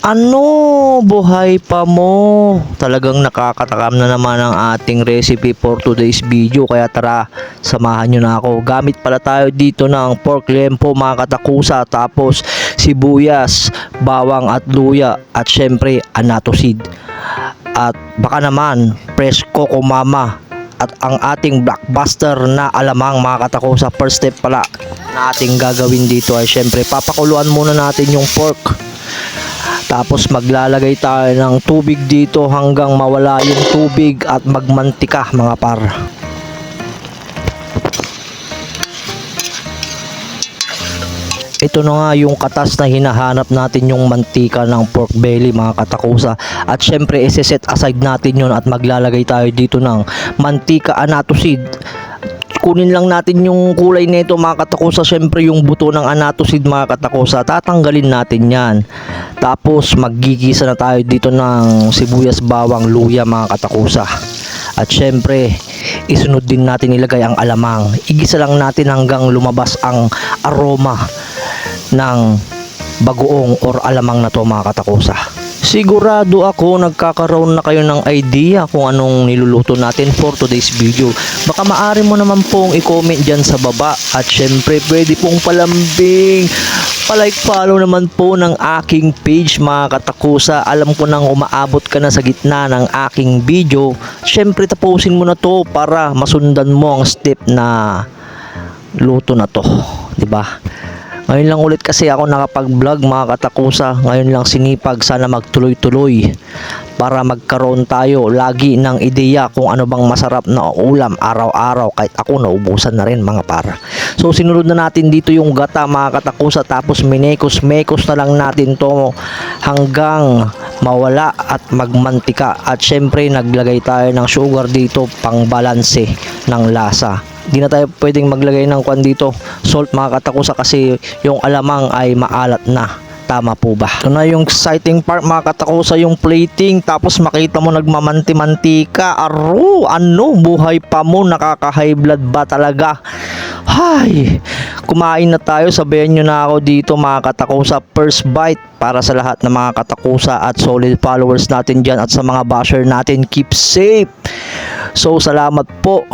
Ano, buhay pa mo? Talagang nakakatakam na naman ang ating recipe for today's video. Kaya tara, samahan nyo na ako. Gamit pala tayo dito ng pork lempo mga katakusa. Tapos sibuyas, bawang at luya. At syempre, anato seed. At baka naman, fresh coco mama. At ang ating blockbuster na alamang mga katakusa. First step pala na ating gagawin dito ay syempre, papakuluan muna natin yung pork. Tapos maglalagay tayo ng tubig dito hanggang mawala yung tubig at magmantika mga par. Ito na nga yung katas na hinahanap natin, yung mantika ng pork belly mga katakusa. At syempre isi-set aside natin yun at maglalagay tayo dito ng mantika anato seed. Kunin lang natin yung kulay nito mga katakusa. Syempre yung buto ng anato seed mga katakusa, tatanggalin natin yan. Tapos maggigisa na tayo dito ng sibuyas, bawang, luya mga katakusa. At syempre isunod din natin ilagay ang alamang. Igisa lang natin hanggang lumabas ang aroma ng bagoong or alamang na to mga katakusa. Sigurado ako nagkakaroon na kayo ng idea kung anong niluluto natin for today's video. Baka maaari mo naman pong i-comment dyan sa baba. At syempre pwede pong palambing, palike, follow naman po ng aking page mga katakusa. Alam ko nang umaabot ka na sa gitna ng aking video. Syempre tapusin mo na to para masundan mo ang step na luto na to, diba? Ngayon lang ulit kasi ako nakapag-vlog mga katakusa. Ngayon lang sinipag, sana magtuloy-tuloy para magkaroon tayo lagi ng ideya kung ano bang masarap na ulam araw-araw. Kahit ako naubusan na rin mga para. So sinunod na natin dito yung gata mga katakusa. Tapos minekos-mekos na lang natin to hanggang mawala at magmantika. At syempre naglagay tayo ng sugar dito pang balanse ng lasa. Di na tayo pwedeng maglagay ng kwan dito, salt mga katakusa, kasi yung alamang ay maalat na. Tama po ba? Ito na yung exciting part mga katakusa, yung plating. Tapos makita mo nagmamanti-mantika. Aro, ano, buhay pa mo, nakaka-high blood ba talaga? Hay, kumain na tayo. Sabayan nyo na ako dito mga katakusa. First bite para sa lahat ng mga katakusa at solid followers natin dyan. At sa mga basher natin, keep safe. So salamat po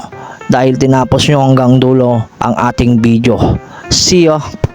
dahil tinapos nyo hanggang dulo ang ating video. See ya!